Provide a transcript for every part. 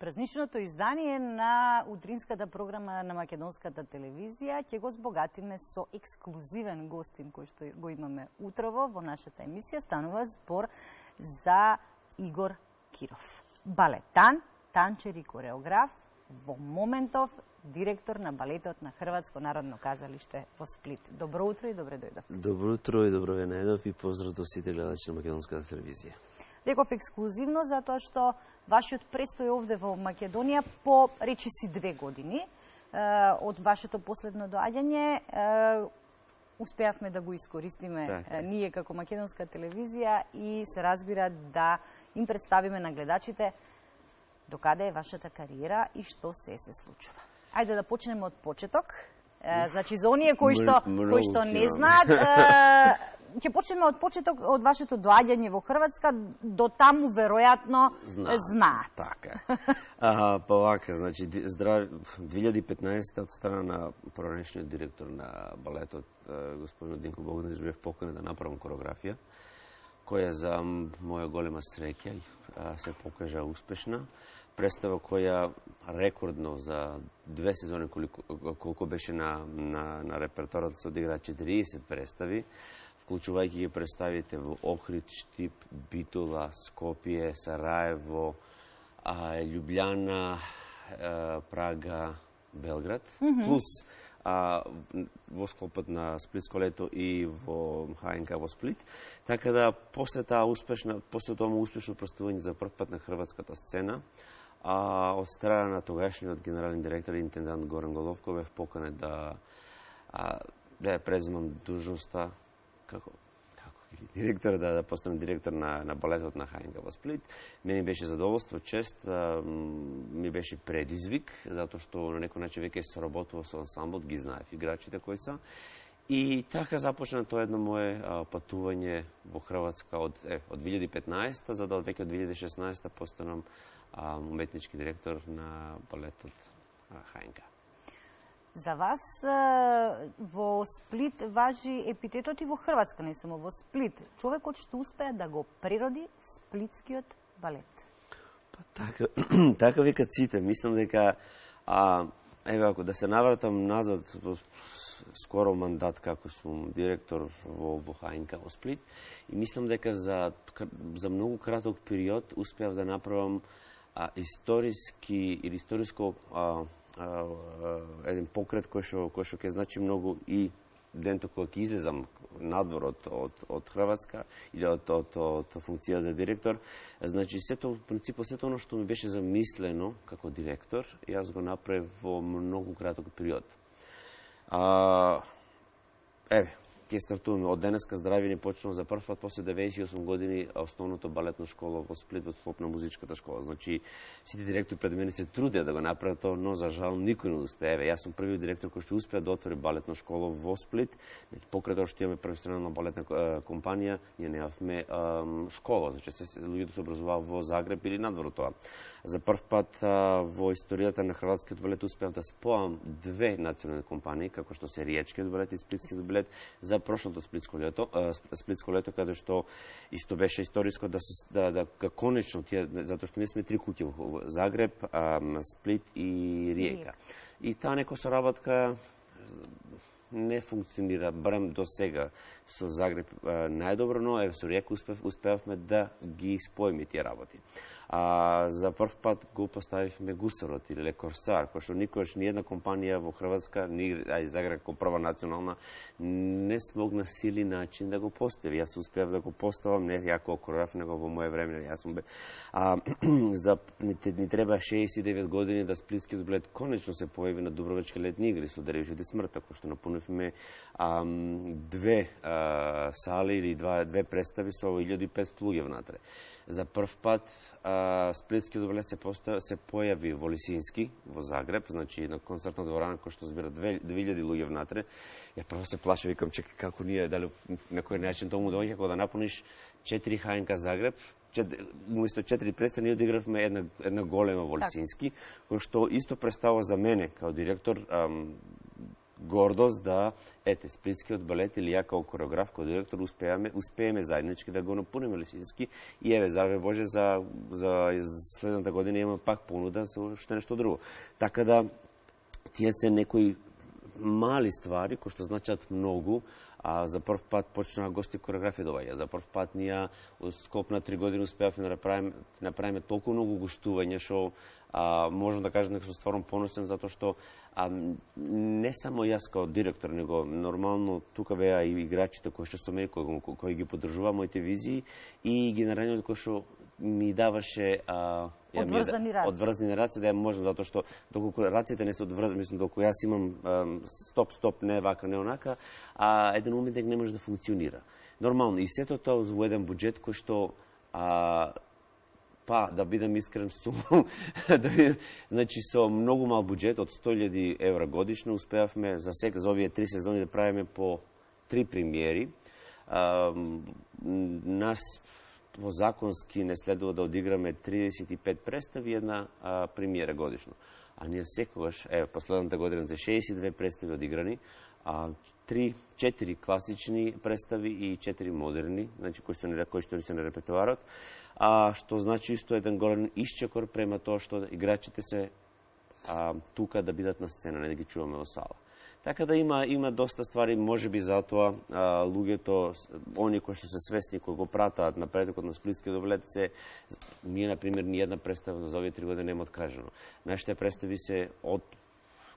празничното издание на утринската програма на Македонската телевизија ќе го збогатиме со ексклузивен гостин кој што го имаме утрово во нашата емисија. Станува збор за Игор Киров. Балетан, танчер и кореограф, во моментов директор на балетот на Хрватско народно казалиште во Сплит. Добро утро и добре дојдовте. Добро утро и добро ве најдов и поздрав до сите гледачи на Македонската телевизија. Реков ексклузивно затоа што вашиот престој овде во Македонија по речиси 2 години од вашето последно доаѓање успеавме да го искористиме ние како Македонска телевизија и се разбира да им представиме на гледачите докаде е вашата кариера и што се случува. Ајде да почнеме од почеток. Значи за оние кои што не знаат, ќе почнеме од почеток од вашето доаѓање во Хрватска, до таму веројатно знаат. Така. Па вака, значи 2015 од страна на поранешниот директор на балетот господин Динко Богдановиќ бев поканет да направам кореографија, која за моја голема среќа се покажа успешна. Представа која рекордно за 2 сезони колку беше на репертуарот се одигра 40 представи, вклучувајќи ги представите во Охрид, Штип, Битола, Скопје, Сараево, Љубљана, Прага, Белград, плюс во склопот на Сплитско лето и во ХНК во Сплит. Така да после тоа успешно представување за прв пат на хрватската сцена, од страна на тогашниот генерален директор и интендант Горан Головко бев поканет да ја преземам длжноста како директор, да постанам директор на балетот на ХНК во Сплит. Мене беше задоволство, чест, ми беше предизвик, затоа што на некој начин веќе соработував со ансамбл, ги знаев играчите кои се. И така започна тоа едно мое патување во Хрватска од 2015, за да веќе од 2016 постанам уметнички директор на балетот ХНК. За вас во Сплит важи епитетот и во Хрватска, не само во Сплит. Човекот што успеа да го прероди сплитскиот балет. Па така вика ците. Мислам дека ако да се навратам назад во скоро мандат како сум директор во ХНК во Сплит, и мислам дека за многу краток период успеав да направам историско еден покрет кој што ќе значи многу и дентот кога ќе излезам надвор од Хрватска или од функцијата за директор. Значи сето принципот, сето оно што ми беше замислено како директор, јас го направив во многу краток период. Ќе стартуваме од денеска здрави не почнав за прв пат после 98 години основното балетно школа во Сплит во склоп на музичката школа. Значи сите директори пред мене се трудеа да го направат тоа, но за жал никој не успеа. Јас сум првиот директор кој што успеа да отвори балетна школа во Сплит. Покрај тоа што имаме професионална балетна компанија, ние немавме школа. Значи луѓето се образуваа во Загреб или надвор тоа. За прв пат во историјата на хрватскиот балет успеав да споам 2 национални компании, како што се Риечкиот балет и Сплитскиот балет, за прошлото Сплитско лето, каде што исто беше историско да конечно тие, затоа што ние сме 3 куќи во Загреб, Сплит и Риека. И таа некоја соработка не функционира, барем до сега со Загреб најдобро, но со Риека успеавме да ги споиме тие работи. За прв пат го поставивме Гусарот или Лекорсар, кој што никогаш ни една компанија во Хрватска, Загреб како прва национална, не смогна сили начин да го постави. Јас успеав да го поставам, не ја како кореограф, него во моје време. Јас сум ни треба 69 години да Сплитскиот балет конечно се појави на Дубровачки летни игри со Древишот и смртта, кој што напунивме 2 сали или 2 представи со 1500 луѓе внатре. За прв пат Сплитскиот балет се појави во Лисински, во Загреб, значи на концертна дворана која што збира 2000 луѓе внатре. Ја прво се плашев, викам, чекај како ние, дали на кој начин тоа му доаѓа кога да напуниш 4 ХНК Загреб, уместо 4 представи ние одигравме една голема во Лисински, која што исто представува за мене, као директор, гордост да, Сплитскиот балет или ја као хореограф, као директор, успееме заеднички да го напуниме Лисински и здраве Боже, за следната година има пак понуда за уште нешто друго. Така да, тие се некои мали ствари, кои што значат многу, а за прв пат почнаа гости хореографија доаѓа. За прв пат ние во скоп на 3 години успеавме да направиме толку многу гостувања што можам да кажам дека сум стварно поносен затоа што не само јас као директор, него нормално тука беа и играчите кои што со мене, кои ги поддржуваа моите визии и генералниот кој што ми даваше одврзани раце да ја можам, затоа што доколку раците не се одврзани, мислам доколку јас имам стоп, не вака, не онака, еден уметник не може да функционира. Нормално, и сето тоа во еден буџет кој што да бидам искрен, значи со многу мал буџет од 100.000 евра годишно успеавме за овие 3 сезони да правиме по 3 премиери. Нас по законски не следува да одиграме 35 представи и една премиера годишно. А ние секогаш, последната година за 62 представи одиграни, 4 класични представи и 4 модерни, значи кои што се на репертоарот, што значи исто еден голем исчекор према тоа што играчите се тука да бидат на сцена, не да ги чуваме во сала. Така да има доста ствари, можеби затоа луѓето, они кои што се свесни, кои го пратаат напредокот на Сплитскиот балет, ние, например, ни една представа за овие 3 години нема откажано. Нашите представи се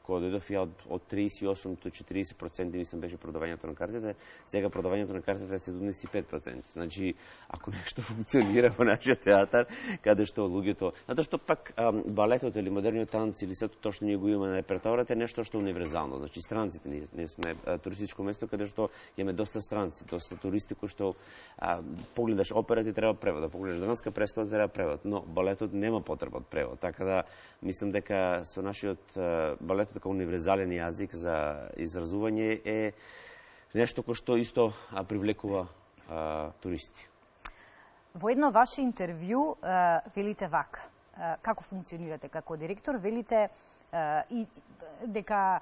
кога дојдов ја од 38 до 40% мислам беше продавањето на картите, сега продавањето на картите е 75%. Значи, ако нешто функционира во нашиот театар, каде што луѓето, затоа што пак балетот или модерниот танц или сето тоа што ние го имаме на репертоарот е нешто што е универзално. Значи, странците, ние сме туристичко место каде што имаме доста странци, доста туристи кои што погледаш опера ти треба превод, да погледаш драмска представа треба превод, но балетот нема потреба од превод. Така да мислам дека со нашиот балетот како универзален јазик за изразување е нешто кој што исто привлекува туристи. Во едно ваше интервју велите вака, како функционирате како директор, велите и дека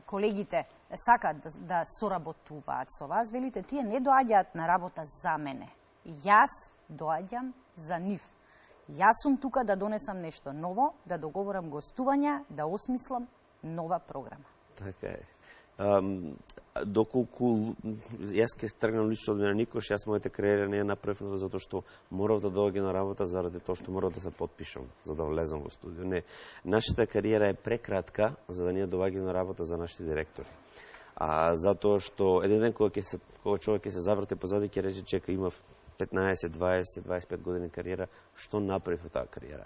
колегите сакаат да соработуваат со вас, велите тие не доаѓаат на работа за мене. Јас доаѓам за нив. Јас сум тука да донесам нешто ново, да договорам гостувања, да осмислам нова програма. Така е. Доколку јас ке тргнам лично од мене никош, јас мојата кариера не ја направив затоа што морав да доаѓам на работа заради тоа што морав да се потпишам за да влезам во студио. Не, нашата кариера е прекратка за да ние доаѓаме на работа за нашите директори. Затоа што еден ден кога човек ќе се заврте позади ќе рече чека имав 15, 20, 25 години кариера, што направив во таа кариера?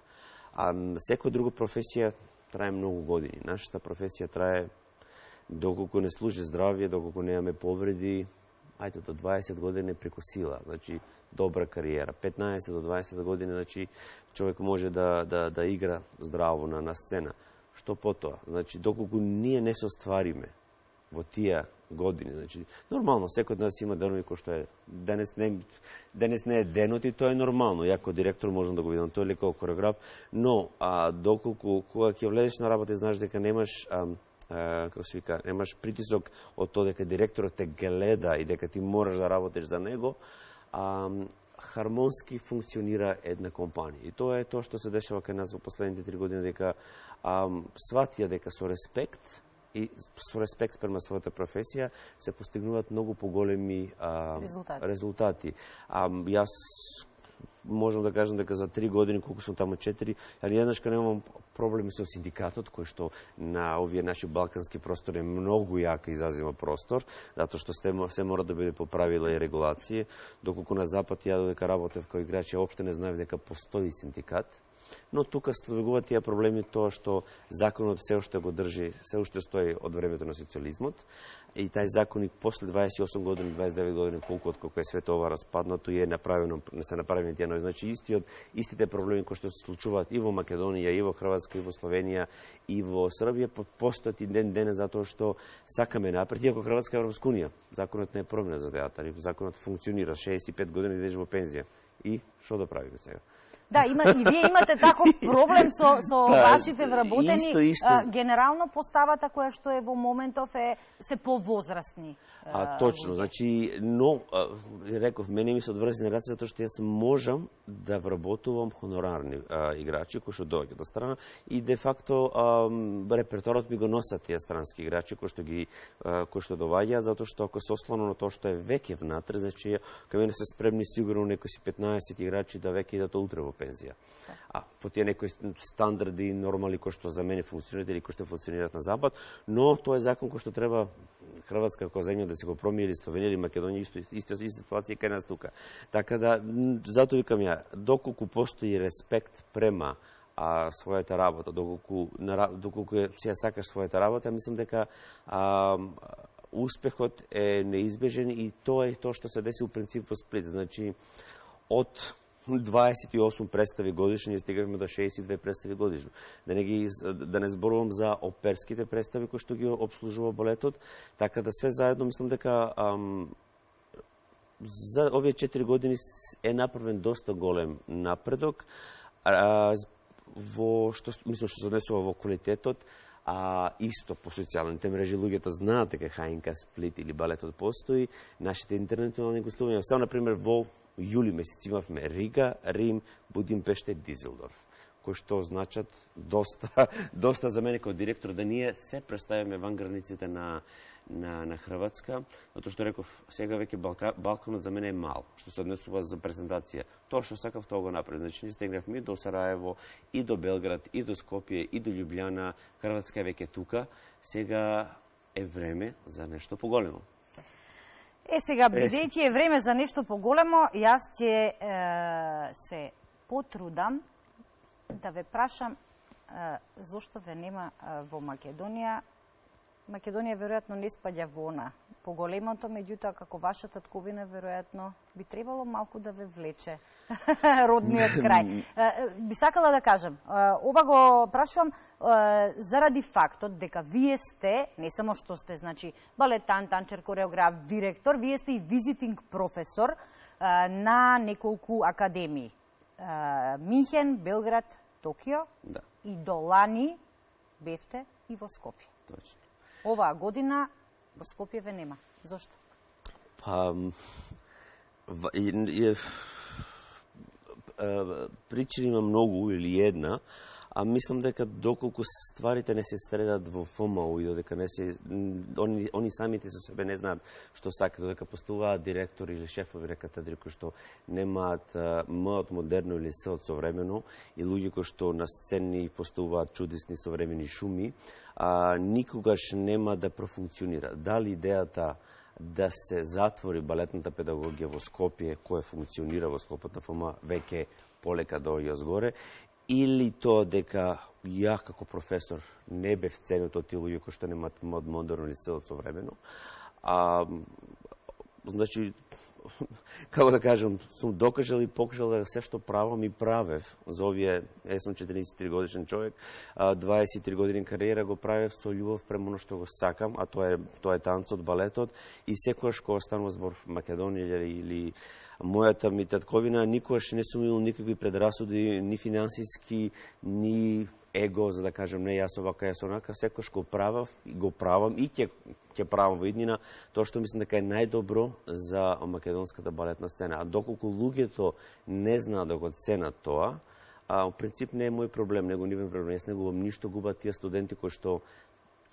Секоја друга професија трае многу години. Нашата професија трае доколку не служи здравје, доколку немаме повреди, до 20 години преку сила, значи добра кариера. 15 до 20 години, значи човек може да игра здраво на сцена. Што потоа? Значи доколку ние не се оствариме во тие години, значи нормално секој од нас има денови кои што е денес не е денот и тоа е нормално. Ја како директор можам да го видам тоа или како хореограф, но доколку кога ќе влезеш на работа и знаеш дека немаш како се вика, немаш притисок од тоа дека директорот те гледа и дека ти мораш да работиш за него, хармонски функционира една компанија. И тоа е тоа што се дешава кај нас во последните 3 години, дека сватија дека со респект и со респект спрема својата професија се постигнуваат многу поголеми резултати. Јас можам да кажам дека за 3 години, колку сум таму 4, ја еднашка немам проблеми со синдикатот, кој што на овие наши балкански простори многу јака изазема простор, затоа што се мора да биде по правила и регулации, доколку на Запад ја додека работев кој играч, ја опште не знаев дека постои синдикат. Но тука слегуваат тие проблеми тоа што законот се уште го држи, се уште стои од времето на социјализмот и тај законник после 28 години, 29 години, колку е свето ова распаднато и не се направени тие нови. Значи истите проблеми кои што се случуваат и во Македонија, и во Хрватска, и во Словенија, и во Србија постојат и ден затоа што сакаме напред. Иако Хрватска е Европска унија, законот не е променет за театар, законот функционира 65 години да идеш во пензија. И што да правиме сега? Да, и вие имате таков проблем со вашите вработени. Исто. Генерално поставата која што е во моментов се повозрастни. Точно, значи, но, реков, мене ми се од врз генерација, затоа што јас можам да вработувам хонорарни играчи кои што доаѓаат од страна и де факто репертуарот ми го носат тие странски играчи кои што доаѓаат, затоа што ако се ослоно на тоа што е веќе внатре, значи кај мене се спремни сигурно некои си 15 играчи да веќе идат утре во пензија. А по тие некои стандарди нормали кои што за мене функционираат или кои што функционираат на запад, но тоа е закон кој што треба Хрватска како земја да се го промени, или Словенија или Македонија иста ситуација кај нас тука. Така да затоа викам ја, доколку постои респект према својата работа, доколку се сакаш својата работа, мислам дека успехот е неизбежен и тоа е тоа што се деси у принцип во Сплит. Значи, од 28 представи годишно, ние стигавме до 62 представи годишно. Да не зборувам за оперските представи кои што ги обслужува балетот, така да све заедно мислам дека за овие 4 години е направен доста голем напредок во што мислам што се однесува во квалитетот. Исто по социјалните мрежи луѓето знаат дека ХНК Сплит или балетот постои, нашите интернационални гостувања. Само, например, во јули месец имавме Рига, Рим, Будимпеште, Дизелдорф, кои што значат доста за мене како директор да ние се представиме ван границите на Хрватска, затоа што реков, сега веќе Балканот за мене е мал, што се однесува за презентација. Тоа што сакав, тоа го направи. Значи, ние стигнавме и до Сараево, и до Белград, и до Скопје, и до Љубљана. Хрватска е веќе тука. Сега е време за нешто поголемо. Сега, бидејќи е време за нешто поголемо, јас ќе се потрудам да ве прашам зошто ве нема во Македонија. Македонија веројатно не спаѓа во она поголемото, меѓутоа како ваша татковина веројатно би требало малку да ве влече родниот крај. Би сакала да кажам, ова го прашувам заради фактот дека вие сте, не само што сте, значи, балетан, танчер, кореограф, директор, вие сте и визитинг професор на неколку академии. Минхен, Белград, Токио, да. И до лани бевте и во Скопје. Точно. Оваа година во Скопје ве нема. Зошто? Причина има многу или една, мислам дека доколку стварите не се средат во ФМУ и додека не се они самите со себе не знаат што сакаат, додека постуваат директори или шефови на катедри кои што немаат М од модерно или С од современо и луѓе кои што на сцени постуваат чудесни современи шуми, никогаш нема да профункционира. Дали идејата да се затвори балетната педагогија во Скопје, која функционира во склопот на ФМ, веќе полека доаѓа згоре, или тоа дека ја како професор не бев ценет од тие луѓе кои што немаат модерно или С од современо. Значи, како да кажам, сум докажал и покажал да се што правам и правев. За овие, сум 43 годишен човек, 23 години кариера го правев со љубов према оно што го сакам, а тоа е танцот, балетот, и секогаш кога станува збор в Македонија или мојата ми татковина, никогаш не сум имал никакви предрасуди, ни финансиски, ни его, за да кажем, не јас овака, јас онака, секогаш го правам и ќе правам во иднина, тоа што мислам дека е најдобро за македонската балетна сцена. А доколку луѓето не знаат да го ценат тоа, во принцип не е мој проблем, него нивен проблем. Јас не губам ништо, губат тие студенти кои што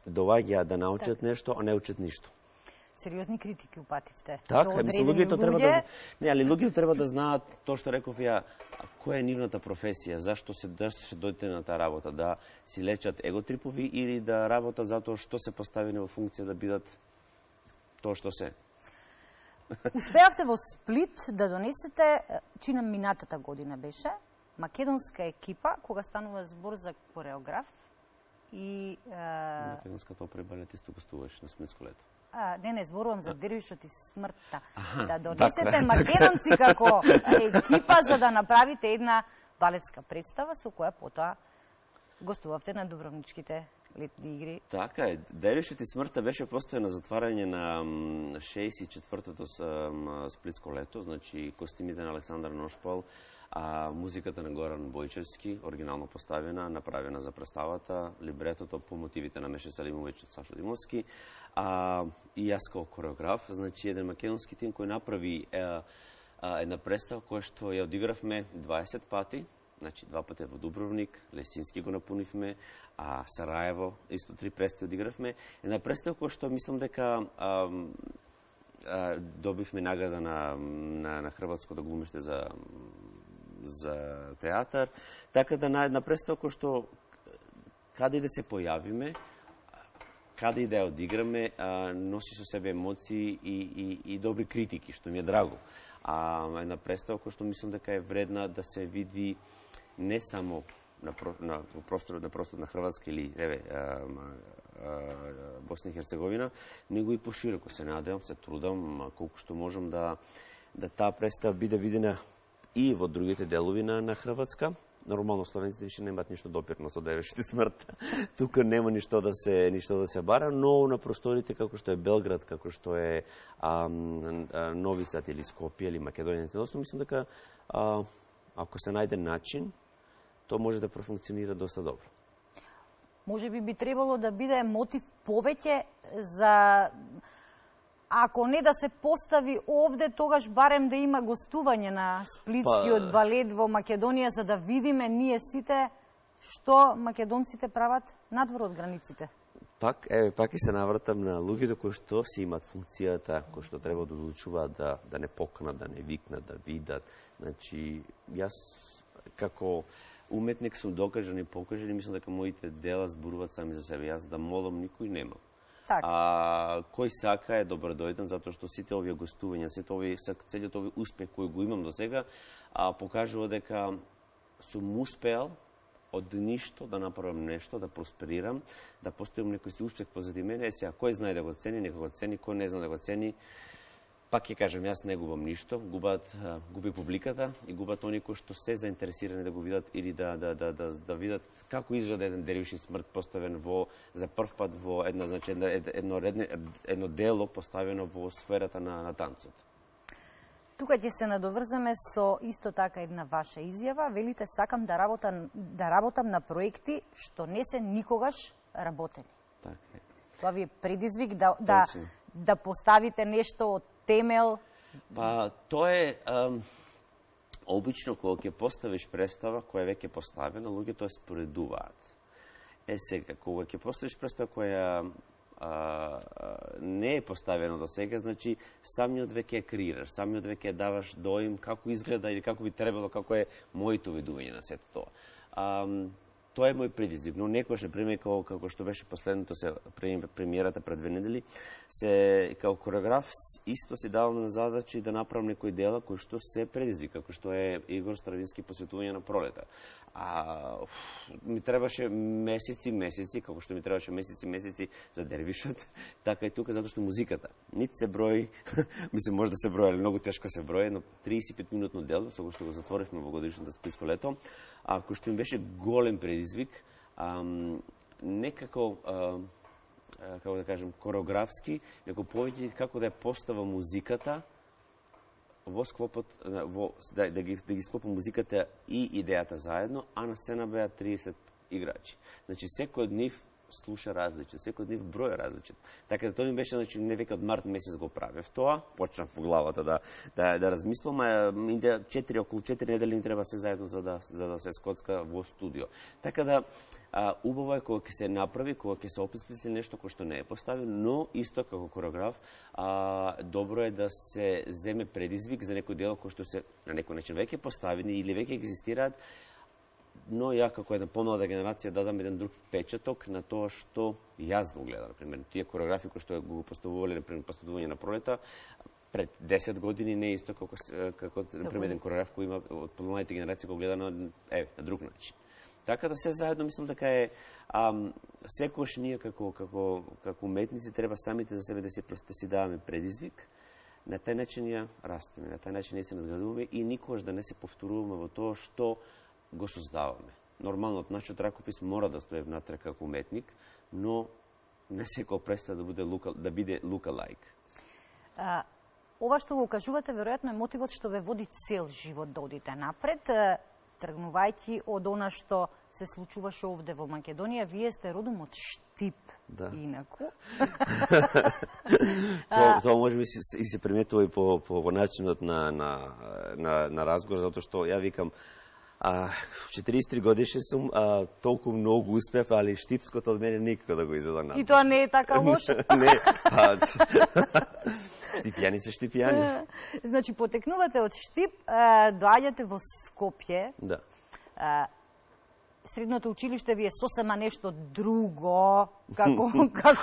доаѓаат да научат нешто, а не учат ништо. Сериозни критики упативте. Така, мислам, луѓето треба да луѓето треба да знаат тоа што реков ја, која е нивната професија, зашто се дојдете на таа работа, да си лечат еготрипови или да работат затоа што се поставени во функција да бидат тоа што се. Успеавте во Сплит да донесете, чина минатата година беше, македонска екипа, кога станува збор за кореограф и... Македонската опера и балет исто гостуваше на Сплитско лето. Не, зборувам за Дервишот и смртта. Да донесете македонци како екипа за да направите една балетска представа со која потоа гостувавте на Дубровничките летни игри. Така е. Дервишот и смртта беше постојано затварање на 64-тото Сплитско лето, значи костимите на Александар Ношпал, музиката на Горан Бојчевски, оригинално поставена, направена за представата, либретото по мотивите на Меше Салимовиќ и Сашо Димовски, и јас као кореограф, значи еден македонски тим кој направи една представа која што ја одигравме 20 пати, значи 2 пати во Дубровник, Лесински го напунивме, Сараево исто 3 представи одигравме. Една представа која што мислам дека добивме награда на Хрватското глумиште за театар, така да на представа која што каде и да се појавиме, каде и да ја одиграме, носи со себе емоции и добри критики, што ми е драго. Една представа која што мислам дека е вредна да се види не само на просторот на Хрватска или Босна и Херцеговина, него и пошироко. Се надевам, се трудам колку што можам да таа представа биде видена и во другите делови на Хрватска. Нормално словенците више немаат ништо допирно со девешите смрт. Тука нема ништо да се бара, но на просторите како што е Белград, како што е Нови Сад или Скопје или Македонија, целосно мислам дека ако се најде начин, то може да профункционира доста добро. Може би требало да биде мотив повеќе за, ако не да се постави овде, тогаш барем да има гостување на сплитскиот балет во Македонија, за да видиме ние сите што македонците прават надвор од границите. Пак и се навратам на луѓето кои што си имат функцијата, кои што треба да одлучуваат да не покнат, да не викнат, да видат. Значи, јас како уметник сум докажан и покажан и мислам дека моите дела зборуваат сами за себе. Јас да молам никој нема. Кој сака е добродојден, затоа што сите овие гостувања, целиот овој успех кој го имам до сега, покажува дека сум успеал од ништо да направам нешто, да просперирам, да постојам некој си успех позади мене. Сега, кој знае да го цени, нека го цени, кој не знае да го цени, пак ќе кажам, јас не губам ништо, губи публиката и губат они кои што се заинтересирани да го видат или да видат како изгледа еден Дервиши смрт поставен за прв пат во едно дело поставено во сферата на танцот. Тука ќе се надоврзаме со исто така една ваша изјава. Велите, сакам да работам на проекти што не се никогаш работени. Така е. Тоа ви е предизвик да поставите нешто од темел? Тоа е обично кога ќе поставиш представа која е веќе поставена, луѓето ја споредуваат. Сега, кога ќе поставиш представа која не е поставено до сега, значи самиот веќе ја креираш, самиот веќе ја даваш доим како изгледа или како би требало, како е моето видување на сето тоа. Тоа е мој предизвик, но некојаш, например, како што беше последното премиерата пред 2 недели, као кореограф исто си давам на задачи да направам некои дела кои што се предизвик, како што е Игор Стравински посветување на пролета. Ми требаше месеци, како што ми требаше месеци за Дервишот, така и тука, затоа што музиката нит се брои, мислам може да се брои, али многу тешко се брои, но 35 минутно дело, со кој што го затворивме во годишното сплитско лето, кој што ми беше голем предизвик, некако, како да кажем, кореографски, неко повеќе како да ја постава музиката во склопот, да ги склопа музиката и идејата заедно, а на сцена беа 30 играчи. Значи, секој од нив слуша различен, секој од нив број различен. Така да тоа ми беше, значи, не веќе од март месец го правев тоа, почнав во главата да размислам, околу 4 недели ми треба се заедно за да се скоцка во студио. Така да, убаво е кога ќе се направи, кога ќе се описти нешто кој што не е поставено, но исто како кореограф, добро е да се земе предизвик за некој дел кој што се на некој начин веќе поставени или веќе екзистираат, но ја како една помлада генерација дадам еден друг впечаток на тоа што јас го гледам. Например, тие кореографи кои што го поставувале, например, посветување на пролета, пред 10 години не е исто како например, еден кореограф кој има од помладите генерација го гледа на друг начин. Така да се заедно мислам дека е секогаш ние како уметници треба самите за себе да си даваме предизвик. На тај начин ја растеме, на тај начин се надградуваме и никогаш да не се повторуваме во тоа што го создаваме. Нормално, од нашиот ракопис мора да стои внатре како уметник, но не секој представа да биде лука-лайк. ова што го кажувате, веројатно е мотивот што ве води цел живот да одите напред, тргнувајќи од она што се случуваше овде во Македонија. Вие сте родом од Штип, инаку. Тоа може би и се приметува и по начинот на разговор, затоа што ја викам, 43 годишен сум, толку многу успев, али штипското од мене никако да го изода. И тоа не е така лошо? Не, штипјани се штипјани. Значи, потекнувате од Штип, доаѓате во Скопје. Да. Средното училиште ви е сосема нешто друго, како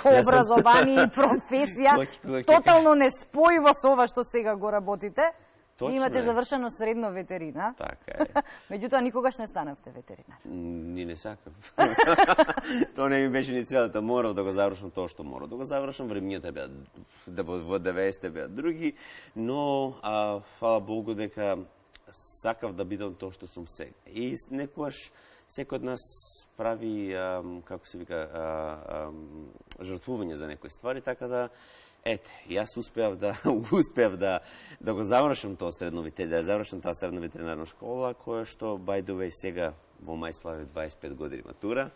образование и професија, тотално неспојиво со ова што сега го работите. Ви имате завршено средно ветерина. Така е. Меѓутоа, никогаш не станавте ветеринар. Ни не сакам. Тоа не ми беше ни целата. Морав да го завршам тоа што морав да го завршам. Времењата беа, во 90-те беа други, но фала Богу дека сакав да бидам тоа што сум сега. И некогаш секој од нас прави, како се вика, жртвување за некои ствари, така да ете, јас успеав да го завршам тоа да завршам таа средно ветеринарна школа, која што by the way сега во мај слави 25 години матура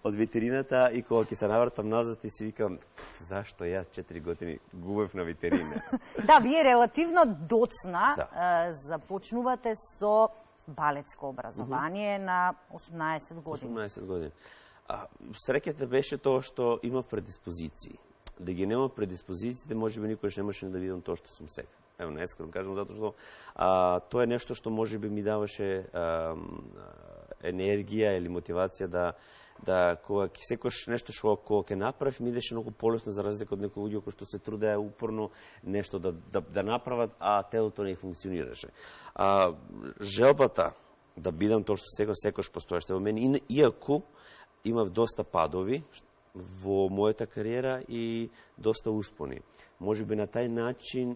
од ветерината, и кога ќе се навратам назад и си викам зашто јас 4 години губев на ветерина. Да, вие релативно доцна започнувате со балетско образование на 18 години. 18 години. Среќата беше тоа што имав предиспозиции. Да ги немав предиспозициите, може би никош немаше да видам тоа што сум сега. Ево, не искам да кажам, затоа што тоа е нешто што може би ми даваше енергија или мотивација да кога секош нешто што кога ќе направив ми идеше многу полесно, за разлика од некои луѓе кои што се трудеа упорно нешто да направат, а телото не функционираше. Желбата да бидам тоа што сега секош постоеше во мене, иако имав доста падови во мојата кариера и доста успони. Може би на тај начин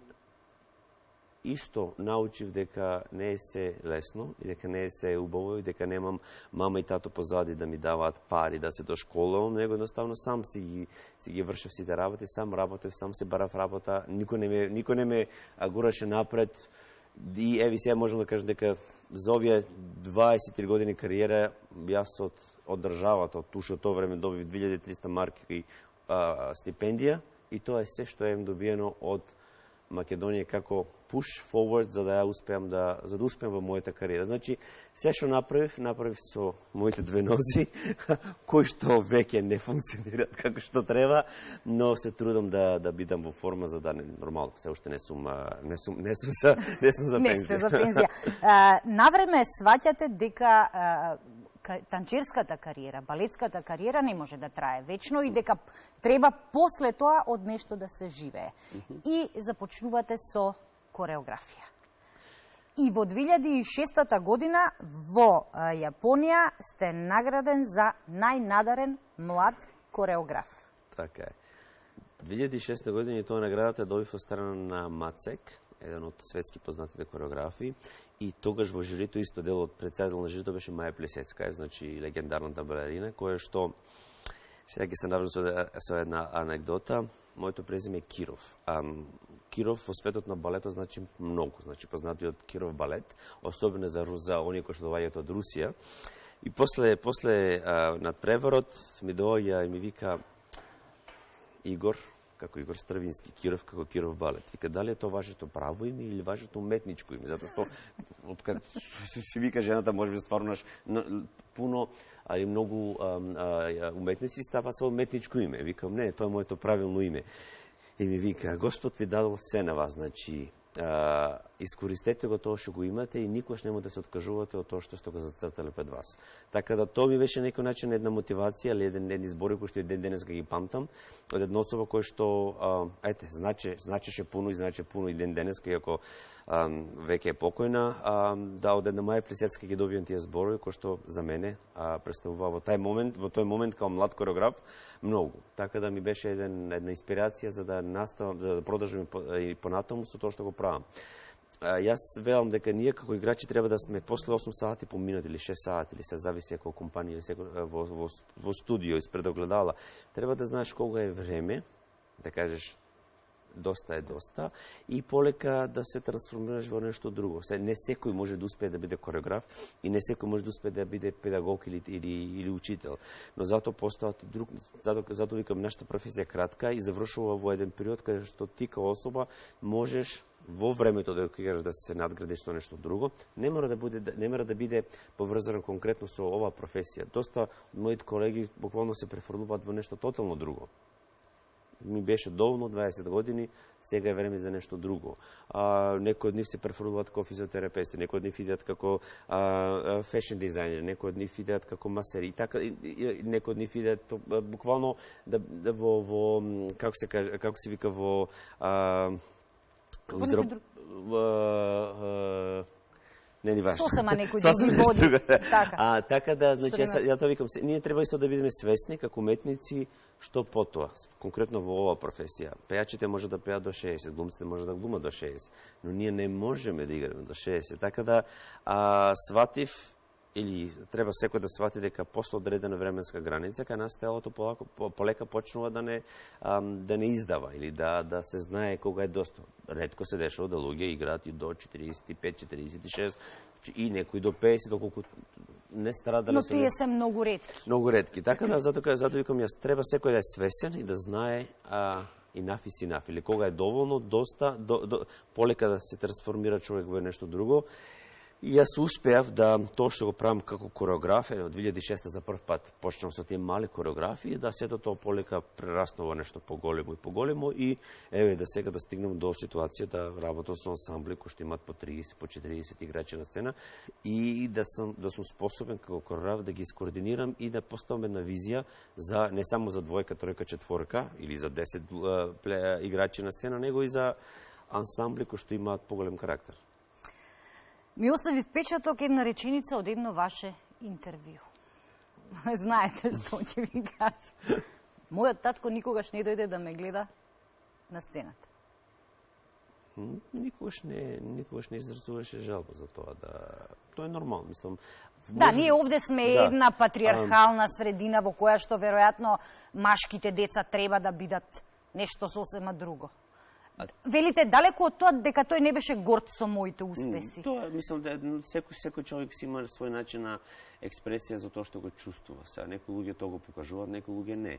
исто научив дека не е се лесно и дека не е се убаво и дека немам мама и тато позади да ми даваат пари да се дошколувам, него едноставно сам си ги вршев сите работи, сам работев, сам се барав работа, никој не ме гураше напред. И еви сега можам да кажам дека за овие 23 години кариера јас од државата, од тоа време добив 2300 марки и стипендија, и тоа е се што е добиено од Македонија како push forward за да успеам во мојата кариера. Значи, се што направив со моите две нози, кои што веќе не функционираат како што треба, но се трудам да бидам во форма за да нормално, се уште не сум за пензија. Не сте за пензија. Навреме сваќате дека танчерската кариера, балетската кариера не може да трае вечно и дека треба после тоа од нешто да се живее. И започнувате со кореографија. И во 2006 година во Јапонија сте награден за најнадарен млад кореограф. Така е. 2006 година тоа наградата добив од страна на Мацек, еден од светски познатите кореографи, и тогаш во жирито исто дел од председател на жирито беше Маја Плесецка, значи легендарната балерина, која што сега ќе се наврам со една анекдота. Моето презиме е Киров. Киров во светот на балетот значи многу, значи познатиот Киров балет, особено за оние кои што доаѓаат од Русија. И после надпреварот ми доаѓа и ми вика Игор, како Игор Стравински, Киров како Киров балет. Вика, дали е тоа вашето право име или вашето уметничко име? Затоа што откад си вика жената, може би стварно пуно, али многу уметници ставаат со уметничко име. Викам, не, тоа е моето правилно име. И ми вика, Господ ви дадол се на вас, значи, искористете го тоа што го имате и никош нема да се откажувате од тоа што сте го зацртале пред вас. Така да тоа ми беше некој начин една мотивација, или едни збори кои што и ден денес ги памтам, од една особа кој што значеше пуно и ден денес, иако веќе е покојна, да од една Маја Плесецка ги добијам тие зборови кои што за мене представува во тој момент као млад кореограф многу. Така да ми беше една инспирација за да наставам, за да продолжам и понатаму со тоа што го правам. Јас велам дека ние како играчи треба да сме после 8 сати по минут или 6 сати, или се зависи ако компанија или во студио испред огледала. Треба да знаеш кога е време, да кажеш доста и полека да се трансформираш во нешто друго. Не секој може да успее да биде кореограф и не секој може да успее да биде педагог или учител. Но затоа постојат затоа викам нашата професија е кратка и завршува во еден период каде што ти као особа можеш во времето да кажеш да се надградиш со нешто друго, не мора да биде поврзано конкретно со оваа професија. Доста од моите колеги буквално се префрлуваат во нешто тотално друго. Ми беше доволно 20 години, сега е време за нешто друго. Некои од нив се префрлуваат како физиотерапевти, некои од нив идеат како фешн дизајнери, некои од нив идеат како масери, некои од нив идеат буквално во како се вика во не ни важно. Сосема некој други води. Така да, значи, ја тоа викам, ние треба исто да бидеме свесни како уметници што потоа, конкретно во оваа професија. Пејачите може да пеат до 60, глумците може да глумат до 60, но ние не можеме да играме до 60. Така да сватив или треба секој да свати дека после одредена временска граница кај нас телото полека почнува да не издава или да се знае кога е доста. Ретко се дешава да луѓе играат и до 45-46 и некои до 50, доколку не страдале. Но тие се многу ретки. Многу ретки. Така да затоа викам јас треба секој да е свесен и да знае enough is enough, или кога е доволно, доста, полека да се трансформира човек во нешто друго. И јас успеав да тоа што го правам како кореограф, од 2006 за прв пат почнав со тие мали кореографии, да сето тоа полека прераснува нешто поголемо и еве да сега да стигнем до ситуација да работам со ансамбли кои што имаат по 30, по 40 играчи на сцена и да сум способен како кореограф да ги скоординирам и да поставам една визија за не само за двојка, тројка, четворка или за 10 играчи на сцена, него и за ансамбли кои што имаат поголем карактер. Ми остави впечаток една реченица од едно ваше интервју. Знаете што ќе ви кажа. Мојот татко никогаш не дојде да ме гледа на сцената. Никогаш не изразуваше жалба за тоа. Тоа е нормално, мислам. Да, ние овде сме една патриархална средина во која што веројатно машките деца треба да бидат нешто сосема друго. Велите далеку од тоа дека тој не беше горд со моите успеси. Тоа, мислам, секој човек си има свој начин на експресија за тоа што го чувствува. Некои луѓе тоа го покажуваат, некои луѓе не.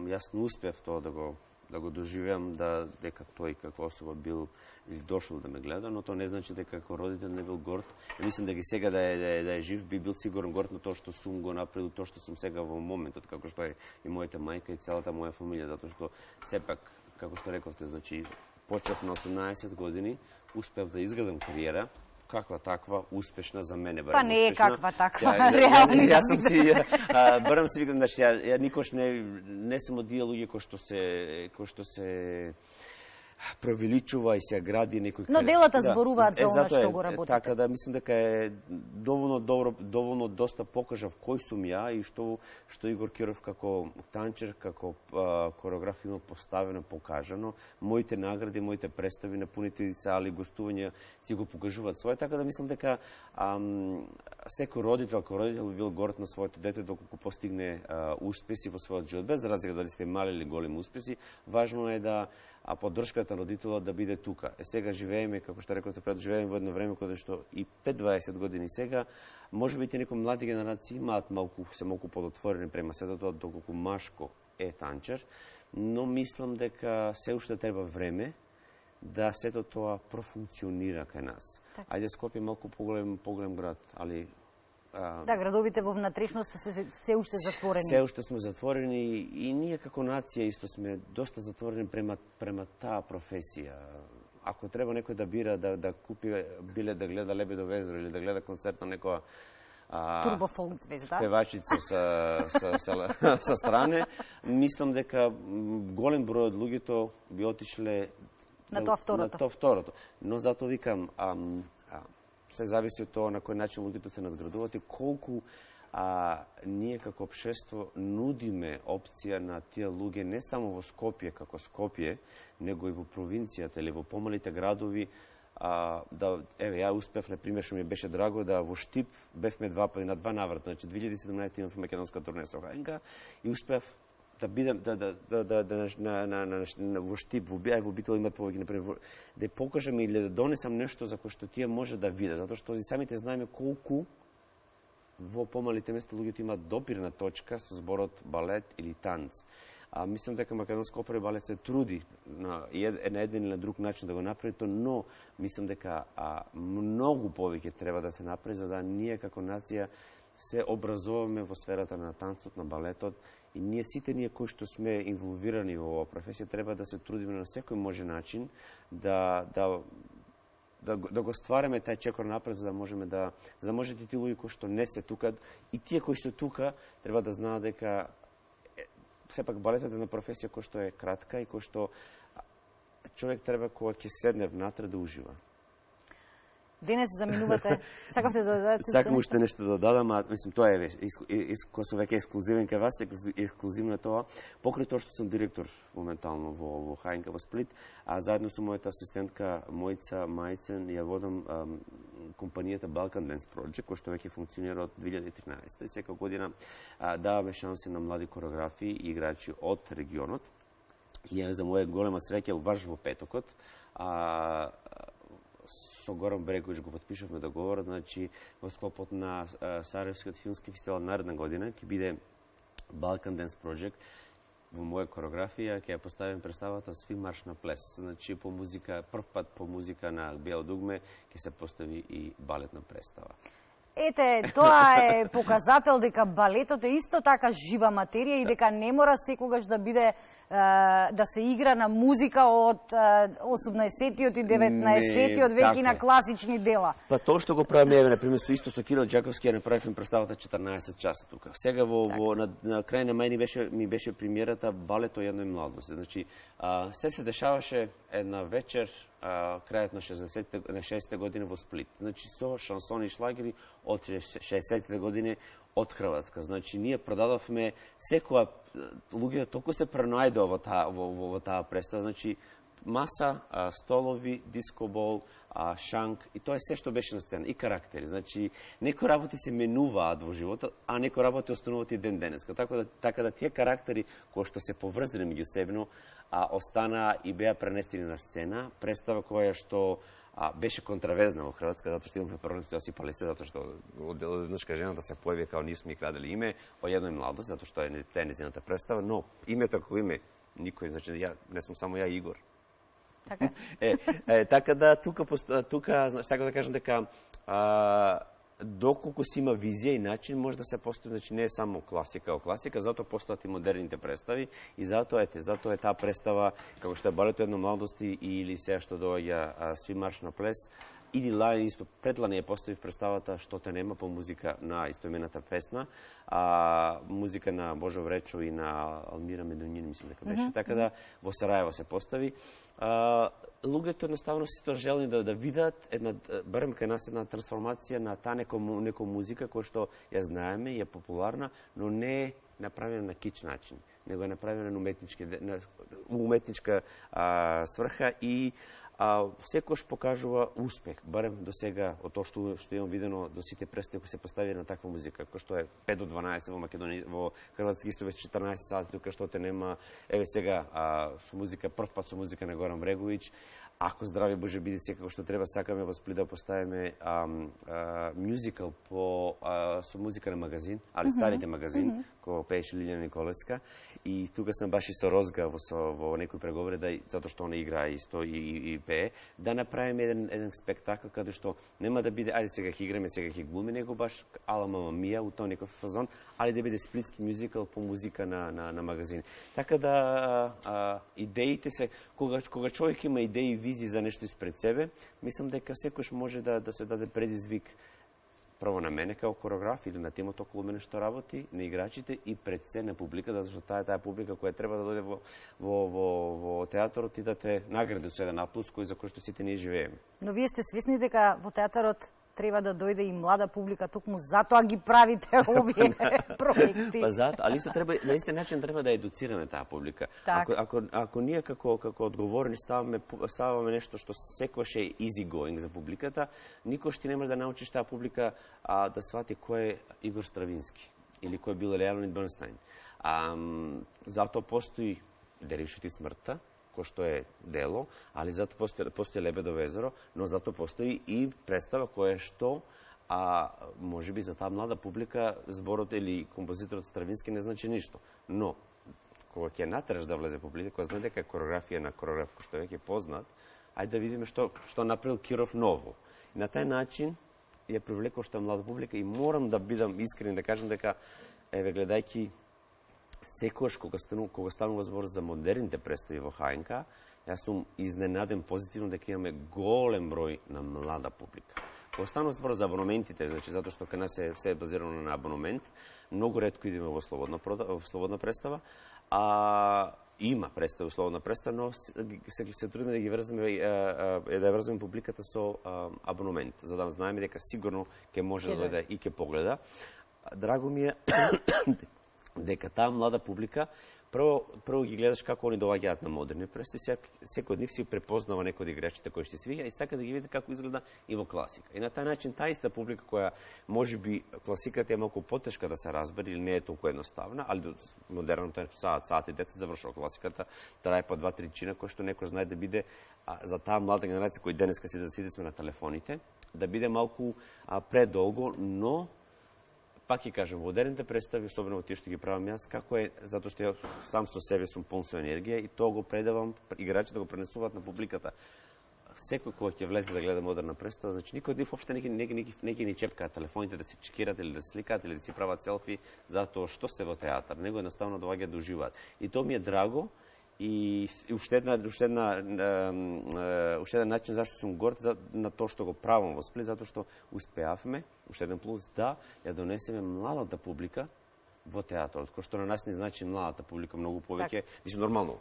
Јас не успеав тоа да го доживеам, дека тој каква особа бил или дошол да ме гледа, но тоа не значи дека како родител не бил горд. Мислам дека сега да е жив би бил сигурен горд на тоа што сум го направил, тоа што сум сега во моментот, како што е и мојата мајка и целата моја фамилија, затоа што сепак како што рековте, значи, почнав на 18 години, успев да изградам кариера, каква таква, успешна за мене. Па не е каква таква, реално. Јас сум си, барам си викам, значи, ја никош не сум од тие луѓе кои што се превеличува и се гради некој. Но делата зборуваат за она што го работите. Така да мислам дека е доволно добро, доволно доста покажав кој сум ја и што Игор Киров како танчер, како кореограф има поставено, покажано. Моите награди, моите представи на пуните сали, гостувања си го покажуваат своје, така да мислам дека секој родител би бил горд на своето дете доколку постигне успеси во својот живот, без разлика дали сте мали или големи успеси. Важно е да поддршката на родителот да биде тука. Сега живееме, како што рековте пред, живееме во едно време кога што и 5-20 години сега, може би некои млади генерации имаат малку подотворени према сето тоа доколку машко е танчер, но мислам дека се уште треба време да сето тоа профункционира кај нас. Ајде Скопје малку поголем град, али да, градовите во внатрешноста се уште затворени. Се уште сме затворени и ние како нација исто сме доста затворени према таа професија. Ако треба некој да бира да купи билет да гледа Лебедо езеро или да гледа концерт на некоја турбофолк звезда, певачица со стране, мислам дека голем број од луѓето би отишле на тоа второто. Но затоа викам, се зависи од тоа на кој начин луѓето се надградуваат и колку ние како општество нудиме опција на тие луѓе не само во Скопје како Скопје, него и во провинцијата или во помалите градови. Еве, ја успев, на пример, што ми беше драго, да во Штип бевме на два наврата. Значи, 2017 имав македонска турнеја со ХНК и успев да бидам во Штип, во Бител имат повеќе, например, да покажам или да донесам нешто за кое што тие може да видат, затоа што самите знаеме колку во помалите места луѓето имаат допирна точка со зборот балет или танц. Мислам дека Македонска опера и балет се труди на еден или на друг начин да го направи тоа, но мислам дека многу повеќе треба да се направи за да ние како нација се образуваме во сферата на танцот, на балетот, и ние сите кои што сме инволвирани во оваа професија треба да се трудиме на секој може начин да го ствараме тај чекор напред, за да можете тие луѓе кои што не се тука и тие кои се тука треба да знаат дека сепак балетот е една професија која што е кратка и која што човек треба кога ќе седне внатре да ужива. Денес заминувате. Сакавте да додадете? Сакам уште нешто да додадам, мислам тоа е кога сум веќе ексклузивен кај вас, ексклузивно е тоа. Покрај тоа што сум директор моментално во ХНК во Сплит, а заедно со мојата асистентка Мојца Мајцен ја водам компанијата Balkan Dance Project, која што веќе функционира од 2013 и секоја година даваме шанси на млади кореографи и играчи од регионот. И за моја голема среќа баш во петокот со Горан Брегович го потпишавме договор, значи во склопот на Сарајевскиот филмски фестивал наредна година ќе биде Balkan Dance Project. Во моја кореографија ќе ја поставим представата Сви марш на плес. Значи по музика, прв пат по музика на Бело дугме ќе се постави и балетна представа. Ете, тоа е показател дека балетот е исто така жива материја и дека не мора секогаш да биде да се игра на музика од 18-тиот и 19-тиот веќе на класични дела. Па тоа што го правиме, например, исто со Кирил Џаковски ја направивме представата 14 часа тука. Сега на крај на мај ми беше премиерата Балето едно и младост. Значи, се дешаваше една вечер крајот на 60-те години во Сплит. Значи со шансони и шлагери од 60-те години од Хрватска. Значи ние продадовме секоја луѓето толку се пренајдува во таа представа. Значи маса, столови, дискобол, шанк и тоа е се што беше на сцена и карактери. Значи некои работи се менуваат во животот, а некои работи остануваат и ден денеска. Така да тие карактери кои што се поврзани меѓусебно остана и беа пренесени на сцена, представа која што беше контраверзна во Хрватска, затоа што имаме проблем со Јосипа Лесе, затоа што одеднашка жената се појави као ние сме крадели име, о едно и младост, затоа што е нејзината представа, но името како име никој, значи не сум само ја Игор. Така? Така да тука сакам да кажам дека доколку си има визија и начин може да се постои, значи не е само класика, затоа постојат и модерните представи и затоа е таа представа како што е Балето едно младости или сега што доаѓа Сви марш на плес или лани исто предлани ја поставив представата Што те нема по музика на истоимената песна, музика на Божо Вречо и на Алмира Медунин, мислам дека беше. Така да во Сарајево се постави. Луѓето едноставно се желни да видат барем кај нас една трансформација на таа некоја музика која што ја знаеме и е популарна, но не е направена на кич начин, него е направена на уметничка сврха и секош покажува успех, барем до сега, од тоа што имам видено до сите представи кои се постави на таква музика, кој што е 5 до 12 во Македонија, во Хрватски исто беше 14 сати, тука што те нема, еве сега со музика, прв пат со музика на Горан Брегович, ако здрави Боже биде секако што треба, сакаме во Сплит да поставиме мюзикал со музика на магазин, али старите магазин, кој пееше Лилјана Николевска. И тука сам баш и со Розга во некои преговори, затоа што она играе исто и пее, да направиме еден спектакл каде што нема да биде, ајде сега ќе играме, сега ќе глуми, него баш ала Мама Мија, у тој некој фазон, али да биде сплитски мюзикал по музика на магазин. Така да идеите се, кога човек има идеи и визии за нешто испред себе, мислам дека секојаш може да се даде предизвик прво на мене како кореограф или на тимот околу мене што работи, на играчите и пред се на публиката, зашто таа публика која треба да дојде во театарот и да те награди со еден аплауз за кој што сите ние живееме. Но вие сте свесни дека во театарот треба да дојде и млада публика, токму затоа ги правите овие проекти. Па затоа, али исто треба на исти начин треба да едуцираме таа публика. Ако ние како одговорни ставаме нешто што секогаш е easy going за публиката, никош ти нема да научиш таа публика да свати кој е Игор Стравински или кој бил Леонид Бернстайн. Затоа постои Дерившите смртта, кој што е дело, али затоа постои Лебедово езеро, но затоа постои и представа која што може би за таа млада публика зборот или композиторот Стравински не значи ништо. Но кога ќе натраш да влезе публика, кога знае дека коreografија на коreograf кој што веќе е познат, ајде да видиме што направил Киров ново. И на тај начин ја привлекол што е млада публика и морам да бидам искрен да кажам дека еве гледајќи секогаш кога станува збор за модерните представи во ХНК, јас сум изненаден позитивно дека имаме голем број на млада публика. Кога станува збор за абонаментите, значи затоа што кај нас се е базирано на абонамент, многу ретко идеме во слободна представа, има представа во слободна представа, но се трудиме да ги врзаме публиката со абонамент, за да знаеме дека сигурно ќе може да дојде и ќе погледа. Драго ми е дека таа млада публика прво ги гледаш како они доаѓаат на модерни представи, секој од нив си препознава некој од играчите кои ќе свига и сака да ги види како изгледа и во класика. И на тај начин таа иста публика која можеби класиката е малку потешка да се разбере или не е толку едноставна, али модерното е саат и 10 завршува класиката, трае по 2-3 чина кој што некој знае да биде за таа млада генерација кој денеска сите сме на телефоните, да биде малку предолго, но пак ќе кажам, во модерните представи, особено во тие што ги правам јас, како е, затоа што ја сам со себе сум пун со енергија и тоа го предавам, играчите го пренесуваат на публиката. Секој кој ќе влезе да гледа модерна представа, значи никој од нив воопшто не ги ни чепкаат телефоните да се чекираат или да сликаат или да си прават селфи затоа што се во театар, него едноставно доаѓаат да уживаат. И тоа ми е драго. И уште еден начин зашто сум горд на тоа што го правам во Сплит, затоа што успеавме, уште еден плюс, да ја донесеме младата публика во театарот, кој што на нас не значи младата публика многу повеќе, мислам нормално,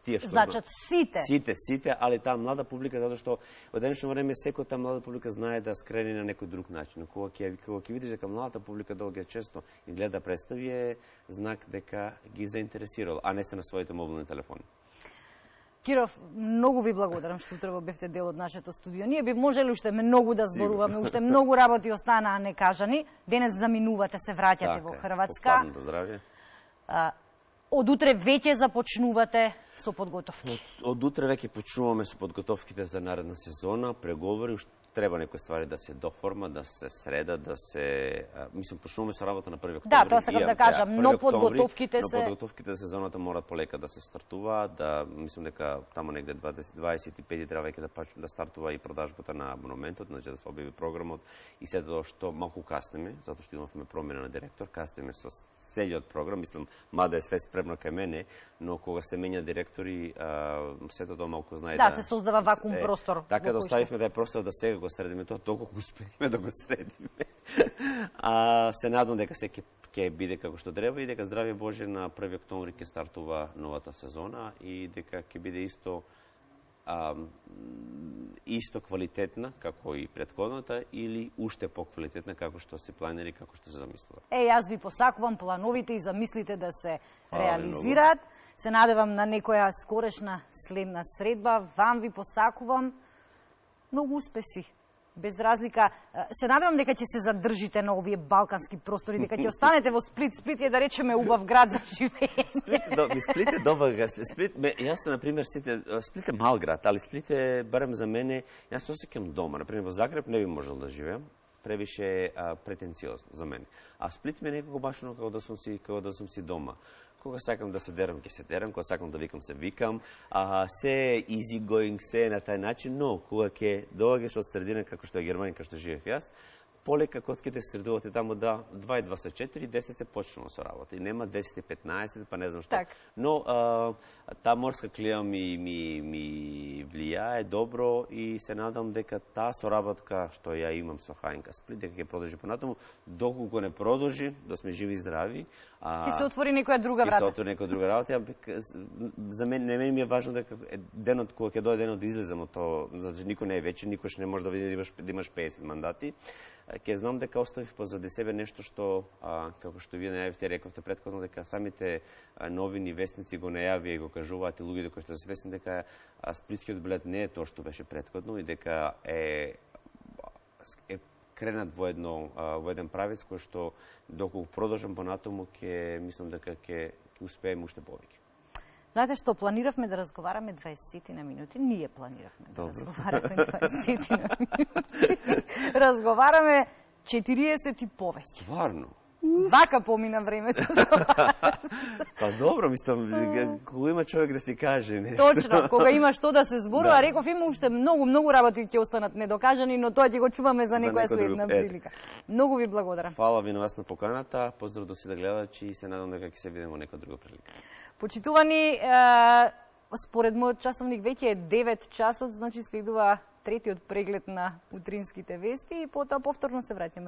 тие што значат сите. Сите, али таа млада публика затоа што во денешно време секој таа млада публика знае да скрене на некој друг начин. Кога ќе видиш дека младата публика доаѓа често и гледа представи е знак дека ги заинтересирал, а не се на своите мобилни телефони. Киров, многу ви благодарам што утрово бевте дел од нашето студио. Ние би можеле уште многу да зборуваме, уште многу работи останаа некажани. Денес заминувате, се враќате во Хрватска. Попладното здравје. Од утре веќе започнувате со подготовки. Од утре веќе почнуваме со подготовките за наредна сезона, преговори, треба некои ствари да се доформа, да се среда, да се мислам почнуваме со работа на 1 октомври. Да, тоа сакам да кажам, но подготовките за сезоната мора полека да се стартува, мислам дека таму негде 25 треба веќе да стартува и продажбата на абонаментот, значи да се објави програмот и се тоа што малку каснеме, затоа што имавме промена на директор, каснеме со целиот програм, мислам мада е све спремно кај мене, но кога се менја директори, сето тоа малку знае да се создава вакуум простор. Така да оставивме да е простор да сега го средиме тоа, толку успеахме да го средиме. Се надам дека се ќе биде како што треба и дека здравје Боже на 1 октомври ќе стартува новата сезона и дека ќе биде исто квалитетна како и претходната или уште поквалитетна како што се планира и како што се замислува. Јас ви посакувам плановите и замислите да се реализираат. Се надевам на некоја скорешна следна средба. Вам ви посакувам многу успеси. Без разлика, се надевам дека ќе се задржите на овие балкански простори, дека ќе останете во Сплит. Сплит е, да речеме, убав град за живење. Сплит е добар град. Јас, например, Сплит е мал град, али Сплит е, барем за мене, јас се осеќам дома. Например, во Загреб не би можел да живеам, превише претенциозно за мене. А Сплит ме некако башно како да сум си дома. Кога сакам да се дерам, ќе се дерам, кога сакам да викам, се викам. Се easy going, се на тај начин, но кога ќе доаѓаш од средина како што е Германија, како што живеев јас, полека котките се средувате таму да 2 и 2 се 4, 10 се почнува со работа. И нема 10 и 15, па не знам што. Но таа морска клима ми влијае добро и се надам дека таа соработка што ја имам со ХНК Сплит, дека ќе продолжи понатаму, доколку не продолжи, да сме живи и здрави. Ќе се отвори некоја друга врата. Ќе се отвори некоја друга работа. За мене ми е важно дека денот кога ќе дојде денот да излезам од тоа, затоа никој не е вечен, никош не може да види да имаш 50 мандати. Ќе знам дека оставив позади себе нешто што, како што вие најавивте, рековте претходно, дека самите новини, вестници го најавија и го кажуваат и луѓето кои што се свесни дека сплитскиот билет не е тоа што беше претходно и дека кренат во еден правец кој што доколку продолжам понатаму мислам дека ќе успееме уште повеќе. Знаете што, планиравме да разговараме 20 на минути. Ние планиравме да разговараме 20 на минути. Разговараме 40 и повеќе. Стварно? Вака помина времето. Па добро, мислам, кога има човек да си каже нешто. Точно, кога има што да се зборува, реков има уште многу работи ќе останат недокажани, но тоа ќе го чуваме за некоја следна прилика. Многу ви благодарам. Фала ви на вас на поканата, поздрав до сите гледачи и се надам дека ќе се видиме во некоја друга прилика. Почитувани, според мојот часовник веќе е 9 часот, значи следува третиот преглед на утринските вести и потоа повторно се враќаме